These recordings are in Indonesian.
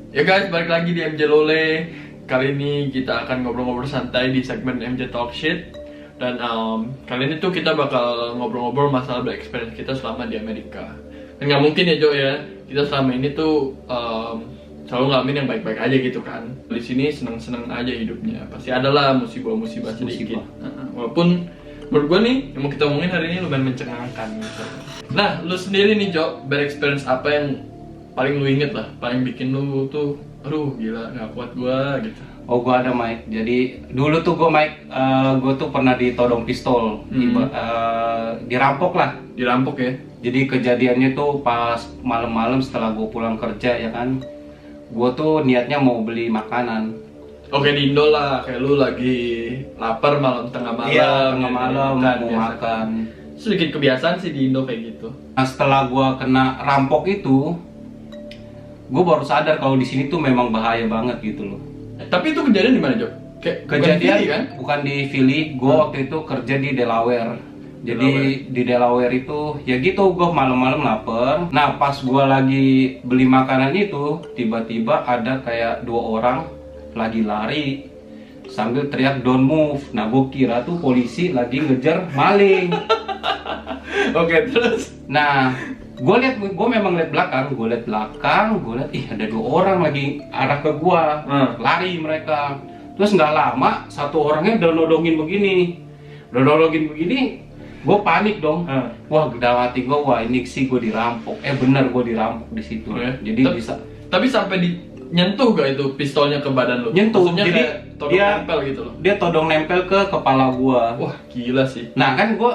Ya guys, balik lagi di MJ Lole. Kali ini kita akan ngobrol-ngobrol santai di segmen MJ Talk Shit. Dan kali ini tuh kita bakal ngobrol-ngobrol masalah experience kita selama di Amerika. Dan nggak mungkin ya Jo ya, kita selama ini tuh selalu ngalamin yang baik-baik aja gitu kan. Di sini seneng-seneng aja hidupnya. Pasti adalah musibah-musibah sedikit. Walaupun menurut gue nih, yang mau kita omongin hari ini lumayan mencengangkan gitu. Nah, lu sendiri nih Jo, experience apa yang paling lu inget lah, paling bikin lu tuh, aduh gila, gak kuat gua gitu. Oh, gua ada Mike. Jadi dulu tuh gua Mike, gua tuh pernah ditodong pistol, dirampok lah. Dirampok ya? Jadi kejadiannya tuh pas malam-malam setelah gua pulang kerja ya kan. Gua tuh niatnya mau beli makanan. Oke, di Indo lah, kayak lu lagi lapar malam tengah malam. Iya, tengah malam mau biasa. makan. Sedikit kebiasaan sih di Indo kayak gitu. Nah, setelah gua kena rampok itu, gue baru sadar kalau di sini tuh memang bahaya banget gitu loh. Tapi itu kejadian di mana Jo? Kayak Kejadian Philly, kan? bukan di Philly, gue waktu itu kerja di Delaware. Jadi di Delaware itu ya gitu, gue malam-malam lapar. Nah pas gue lagi beli makanan itu, tiba-tiba ada kayak dua orang lagi lari sambil teriak don't move. Nah gue kira tuh polisi lagi ngejar maling. Oke, terus? Nah gue memang lihat belakang, gue lihat ih ada dua orang lagi arah ke gue, lari mereka. Terus nggak lama satu orangnya udah nodongin begini, gue panik dong. Wah dalam hati gue, wah ini sih gue dirampok. Bener gue dirampok di situ. Jadi bisa. Tapi sampai nyentuh gak itu pistolnya ke badan lu? Nyentuh. Maksudnya Jadi kayak todong nempel gitu loh. Dia todong nempel ke kepala gue. Wah gila sih. Nah kan gue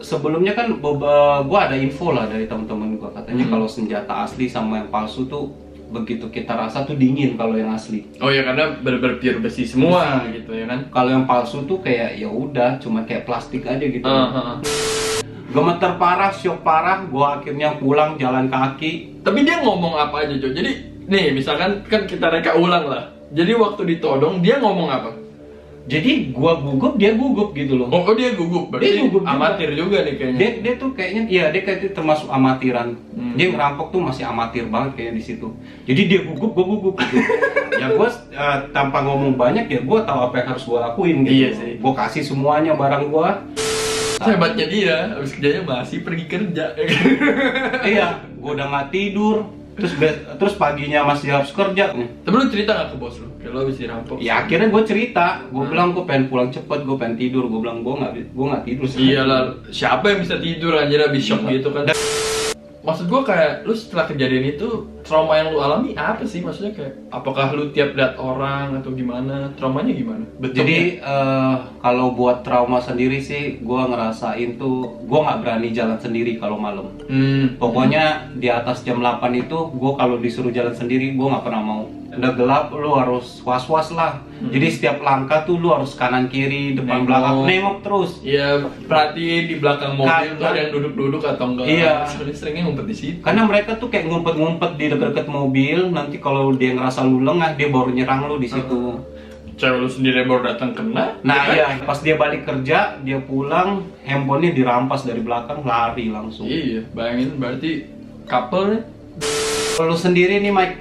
sebelumnya kan gue ada info lah dari teman-teman gue, katanya kalau senjata asli sama yang palsu tuh begitu kita rasa tuh dingin kalau yang asli. Oh ya, karena bener-bener pure besi semua gitu ya kan. Kalau yang palsu tuh kayak ya udah cuma kayak plastik aja gitu. Gemeter parah, syok parah, gue akhirnya pulang jalan kaki. Tapi dia ngomong apa aja Jo? Jadi nih misalkan kan kita reka ulang lah. Jadi waktu ditodong dia ngomong apa? Jadi gua gugup, dia gugup gitu loh. Oh dia gugup, berarti Dia gugup amatir juga nih kayaknya. Dia tuh kayaknya, iya dia kayaknya termasuk amatiran. Dia ngerampok tuh masih amatir banget kayaknya di situ. Jadi dia gugup, gua gugup gitu. Ya gua tanpa ngomong banyak ya gua tahu apa yang harus gua lakuin gitu. Iya sih. Gua kasih semuanya barang gua. Hebatnya dia, habis kerjanya masih pergi kerja. Iya, gua udah nggak tidur. Terus paginya masih harus kerja. Tapi lu cerita nggak ke bos lu? Kalau habis dirampok. Ya akhirnya gue cerita, gue bilang gue pengen pulang cepet, gue pengen tidur. Gue bilang gue nggak tidur. Iyalah, siapa yang bisa tidur anjir habis shock gitu kan? Maksud gue kayak, lu setelah kejadian itu, trauma yang lu alami apa sih? Maksudnya kayak, apakah lu tiap lihat orang atau gimana? Traumanya gimana? Jadi kalau buat trauma sendiri sih, gue ngerasain tuh, gue nggak berani jalan sendiri kalau malam. Pokoknya di atas jam 8 itu, gue kalau disuruh jalan sendiri, gue nggak pernah mau. Udah gelap, lu harus was-was lah. Jadi setiap langkah tuh lu harus kanan kiri, depan belakang, nengok terus. Iya, perhatiin di belakang mobil tuh ada yang duduk-duduk atau enggak. Iya. Soalnya seringnya ngumpet di situ. Karena mereka tuh kayak ngumpet-ngumpet di dekat mobil. Nanti kalau dia ngerasa lu lengah, dia baru nyerang lu di situ. Cewek lu sendiri baru datang kena. Nah iya, pas dia balik kerja, dia pulang, handphonenya dirampas dari belakang, lari langsung. Iya, bayangin berarti couple nih. Lu sendiri nih Mike,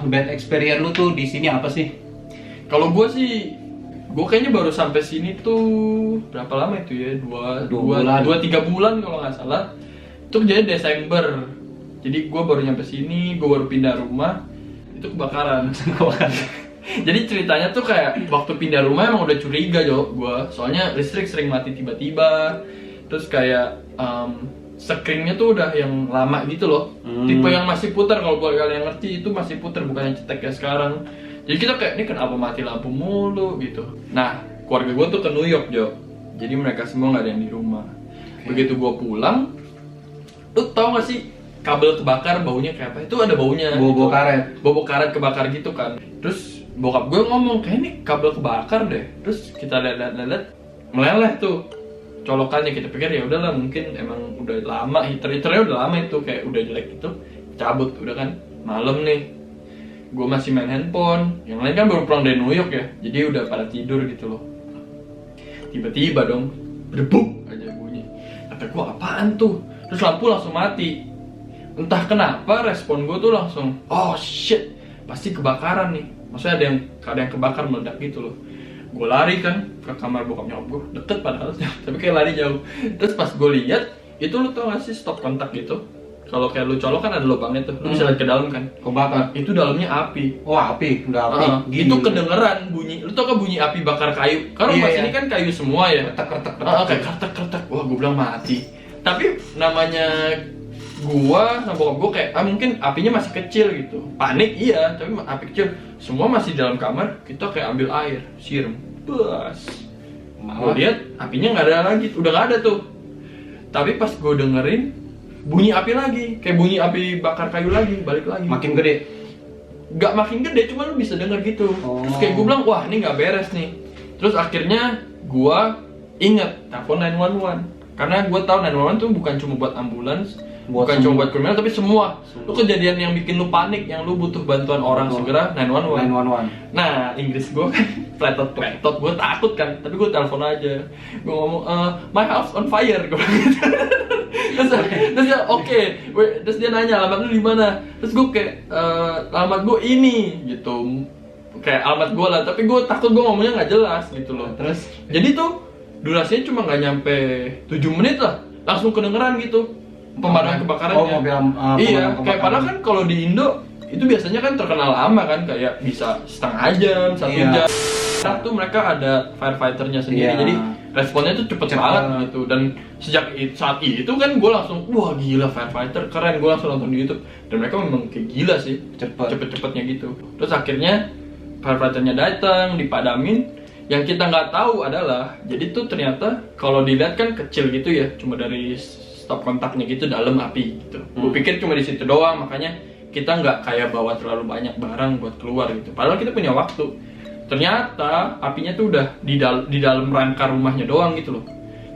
bad experience lu tuh di sini apa sih? Kalau gue sih, gue kayaknya baru sampai sini tuh berapa lama itu ya? 2-3 bulan kalau nggak salah. Itu kejadian Desember. Jadi gue baru nyampe sini, gue baru pindah rumah, itu kebakaran. Jadi ceritanya tuh kayak waktu pindah rumah emang udah curiga Jo, gue. Soalnya listrik sering mati tiba-tiba. Terus kayak screennya tuh udah yang lama gitu loh. Tipe yang masih putar, kalau buat kalian ngerti itu masih putar, bukan yang cetek kayak sekarang. Jadi kita kayak, ini kenapa mati lampu mulu gitu. Nah, keluarga gue tuh ke New York Jo. Jadi mereka semua gak ada yang di rumah. Begitu gue pulang, lu tau gak sih kabel kebakar baunya kayak apa? Itu ada baunya. Bau karet. Bau karet kebakar gitu kan. Terus bokap gue ngomong, kayak ini kabel kebakar deh. Terus kita lihat meleleh tuh colokannya. Kita pikir ya udahlah, mungkin emang udah lama, heaternya udah lama itu, kayak udah jelek gitu, cabut udah kan. Malam nih, gue masih main handphone, yang lain kan baru pulang dari New York ya, jadi udah pada tidur gitu loh. Tiba-tiba dong, berdebuk aja bunyi. Kata gue apaan tuh? Terus lampu langsung mati. Entah kenapa respon gue tuh langsung, oh shit, pasti kebakaran nih, maksudnya ada yang kebakar meledak gitu loh. Gue lari kan ke kamar bokap nyokap gue, deket padahal tapi kayak lari jauh. Terus pas gue lihat itu, lu tau gak sih stop kontak gitu, kalau kayak lu colok kan ada lubangnya tuh, lu bisa lihat ke dalam kan, kebakar. itu dalamnya api. Oh api, udah api. Itu kedengeran bunyi, lu tau gak bunyi api bakar kayu? Karena rumah sini kan kayu semua ya, kertek. kayak kertek. Wah, gue bilang mati. Tapi namanya gua sama bokap gua kayak mungkin apinya masih kecil gitu. Panik iya, tapi api kecil. Semua masih dalam kamar, kita kayak ambil air, siram. Bas. Gua lihat apinya nggak ada lagi, udah nggak ada tuh. Tapi pas gua dengerin bunyi api lagi, kayak bunyi api bakar kayu lagi, balik lagi. Makin gede. Nggak makin gede, cuma lu bisa denger gitu. Terus kayak gua bilang, wah ini nggak beres nih. Terus akhirnya gua inget telepon 911. Karena gue tahu 911 tuh bukan cuma buat ambulans, bukan cuma buat kriminal, tapi semua. Lu kejadian yang bikin lu panik, yang lu butuh bantuan orang segera, 911. Nah, Inggris gue kan pletot, gue takut kan, tapi gue telepon aja. Gue ngomong, my house on fire, gue bilang gitu. Terus dia terus dia nanya alamat lu di mana? Terus gue kayak alamat gue ini gitu, kayak alamat gue lah. Tapi gue takut gue ngomongnya nggak jelas gitu loh. Terus jadi tuh durasinya cuma nggak nyampe 7 menit lah, langsung kedengeran gitu pemadam kebakarannya. Oh, mobil iya, kayak padahal kan kalau di Indo itu biasanya kan terkenal lama kan, kayak bisa setengah jam, 1 jam. Nah tuh mereka ada firefighternya sendiri, jadi responnya tuh cepet banget gitu. Dan sejak saat itu kan gue langsung, wah gila firefighter, keren. Gue langsung nonton di YouTube, dan mereka memang kayak gila sih, cepet-cepetnya gitu. Terus akhirnya firefighternya datang, dipadamin. Yang kita nggak tahu adalah, jadi tuh ternyata kalau dilihat kan kecil gitu ya, cuma dari stop kontaknya gitu dalam api gitu. Gue pikir cuma di situ doang, makanya kita nggak kayak bawa terlalu banyak barang buat keluar gitu. Padahal kita punya waktu. Ternyata apinya tuh udah di dalam rangka rumahnya doang gitu loh.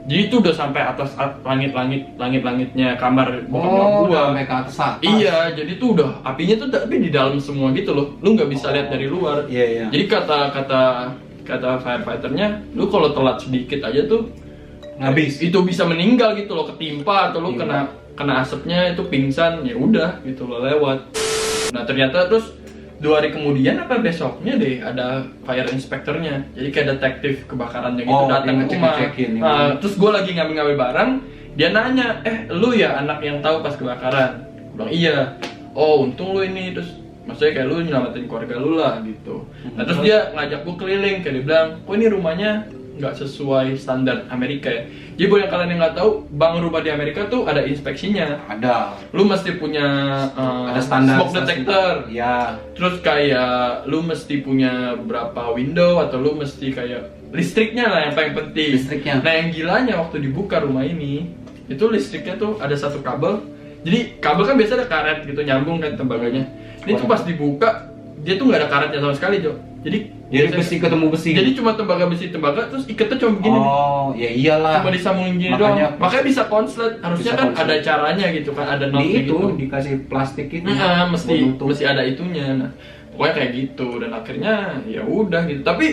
Jadi itu udah sampai atas langit-langitnya kamar bokap nyokap gua. Sampai ke atas. Iya, jadi tuh udah apinya tuh tapi di dalam semua gitu loh. Lu nggak bisa lihat dari luar. Iya. Jadi kata firefighternya, lu kalau telat sedikit aja tuh habis. Itu bisa meninggal gitu loh, ketimpa atau lu kena asapnya itu pingsan, ya udah gitu loh lewat. Nah ternyata terus 2 hari kemudian apa besoknya deh ada fire inspectornya, jadi kayak detektif kebakarannya gitu datang ke rumah. Terus gue lagi ngambil barang, dia nanya, lu ya anak yang tahu pas kebakaran? Gue bilang iya. Oh untung lu ini, terus maksudnya kayak lu nyelamatin keluarga lu lah gitu. Nah terus dia ngajak gue keliling, kayak dia bilang, kok ini rumahnya nggak sesuai standar Amerika ya. Jadi buat yang kalian yang nggak tahu, bangun rumah di Amerika tuh ada inspeksinya. Ada. Lu mesti punya ada standar smoke detector. Ya. Terus kayak lu mesti punya berapa window, atau lu mesti kayak listriknya lah yang paling penting. Listriknya. Nah yang gilanya waktu dibuka rumah ini, itu listriknya tuh ada satu kabel. Jadi kabel kan biasa ada karet gitu nyambung kan tembaganya. Ini tuh pas dibuka dia tuh nggak ada karetnya sama sekali, Jo. Jadi besi ketemu besi. Jadi cuma tembaga terus ikatnya cuma begini. Oh, ya iyalah. Cuma disambungin gini doang. Makanya bisa konslet. Harusnya kan ada caranya gitu kan, ada notnya gitu. Dikasih plastik itu. Nah, mesti ada itunya. Nah, pokoknya kayak gitu, dan akhirnya ya udah gitu. Tapi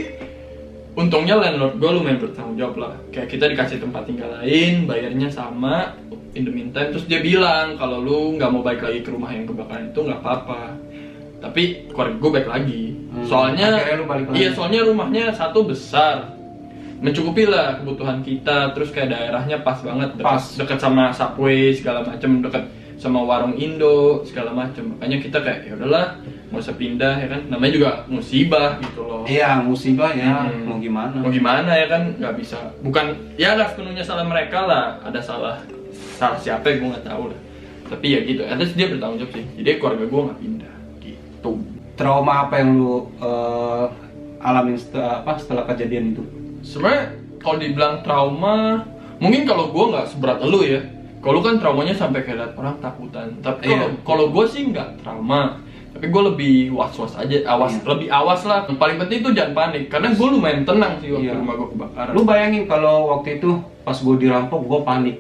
untungnya landlord gue lumayan bertanggung jawab lah. Kayak kita dikasih tempat tinggal lain, bayarnya sama in the meantime. Terus dia bilang kalau lu nggak mau balik lagi ke rumah yang kebakaran itu nggak apa-apa. Tapi keluarga gue balik lagi. Soalnya soalnya rumahnya satu besar, mencukupi lah kebutuhan kita. Terus kayak daerahnya pas banget, dekat sama subway segala macem, dekat sama warung Indo segala macem. Makanya kita kayak ya udahlah, nggak usah pindah ya kan. Namanya juga musibah gitu loh. Iya musibah ya. Mau gimana ya kan, nggak bisa. Bukan ya nggak sepenuhnya salah mereka lah. Ada salah siapa gue nggak tahu lah. Tapi ya gitu. Terus dia bertanggung jawab sih. Jadi keluarga gue nggak pindah. Trauma apa yang lu alamin setelah kejadian itu? Sebenarnya kalau dibilang trauma, mungkin kalau gue nggak seberat lu ya. Kalau kan traumanya sampai kayak liat orang takutan. Tapi kalau gue sih nggak trauma. Tapi gue lebih was-was aja, lebih awas lah. Yang paling penting itu jangan panik, karena gue lumayan tenang sih waktu rumah gue kebakaran. Lu bayangin kalau waktu itu pas gue dirampok gue panik.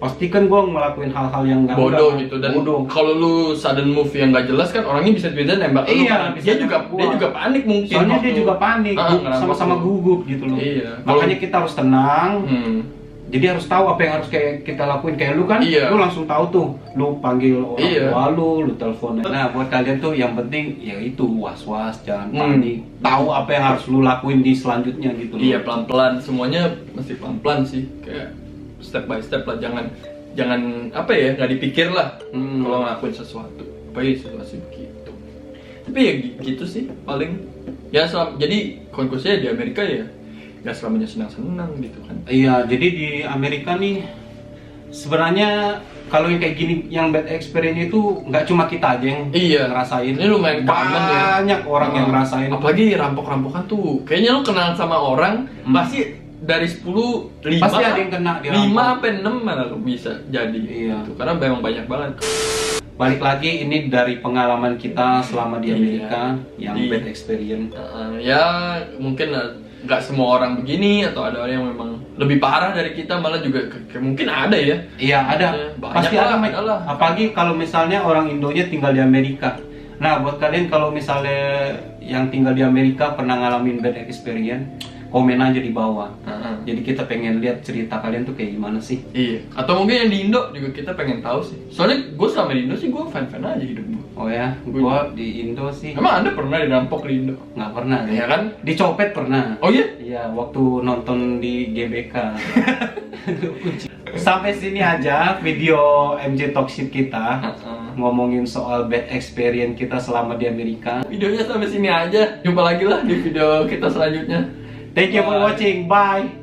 Pasti kan gue ngelakuin hal-hal yang nggak bodoh gitu, dan kalau lu sudden move yang nggak jelas kan orangnya bisa tiba-tiba nembak lu kan. Dia juga panik mungkin. Soalnya dia juga panik, sama-sama gugup gitu loh. Iya. Makanya kita harus tenang, jadi harus tahu apa yang harus kayak kita lakuin. Kayak lu kan, Iya. lu langsung tahu tuh, lu panggil orang Iya. tua lu telepon. Nah, buat kalian tuh yang penting ya itu was-was, jangan Hmm. panik. Tahu apa yang harus lu lakuin di selanjutnya gitu. Iya, pelan-pelan, semuanya mesti pelan-pelan sih, kayak step by step lah, jangan apa ya, nggak dipikir lah kalau ngelakuin sesuatu, apalagi situasi begitu. Tapi ya gitu sih paling ya, jadi konklusinya di Amerika ya nggak selamanya senang-senang gitu kan. Iya, jadi di Amerika nih sebenarnya kalau yang kayak gini, yang bad experience itu nggak cuma kita aja yang Iya. ngerasain. Ini lumayan common ya. Banyak orang yang ngerasain. Apalagi rampok-rampokan tuh, kayaknya lu kenal sama orang pasti dari 10 5 Pasti ada yang kena dirampok. 5 sampai 6 mana lu bisa jadi. Iya. Gitu. Karena memang banyak banget. Balik lagi, ini dari pengalaman kita selama di Amerika yang Di- bad experience. Ya mungkin nggak semua orang begini, atau ada orang yang memang lebih parah dari kita, malah juga mungkin ada ya. Iya, ada. Banyak Pasti lah, ada, Mike. ada lah. Apalagi kalau misalnya orang Indonya tinggal di Amerika. Nah, buat kalian kalau misalnya yang tinggal di Amerika pernah ngalamin bad experience, komen aja di bawah. Jadi kita pengen lihat cerita kalian tuh kayak gimana sih. Iya. Atau mungkin yang di Indo juga kita pengen tahu sih. Soalnya gue sama di Indo sih gue fan-fan aja hidup gue. Oh ya, gua di Indo sih Emang Anda pernah dirampok di Indo? nggak pernah. Iya kan? Dicopet pernah. Oh iya? Iya, waktu nonton di GBK. Sampai sini aja video MJ Toxic kita ngomongin soal bad experience kita selama di Amerika. Videonya sampai sini aja. Jumpa lagi lah di video kita selanjutnya. Thank you for Bye. watching. Bye.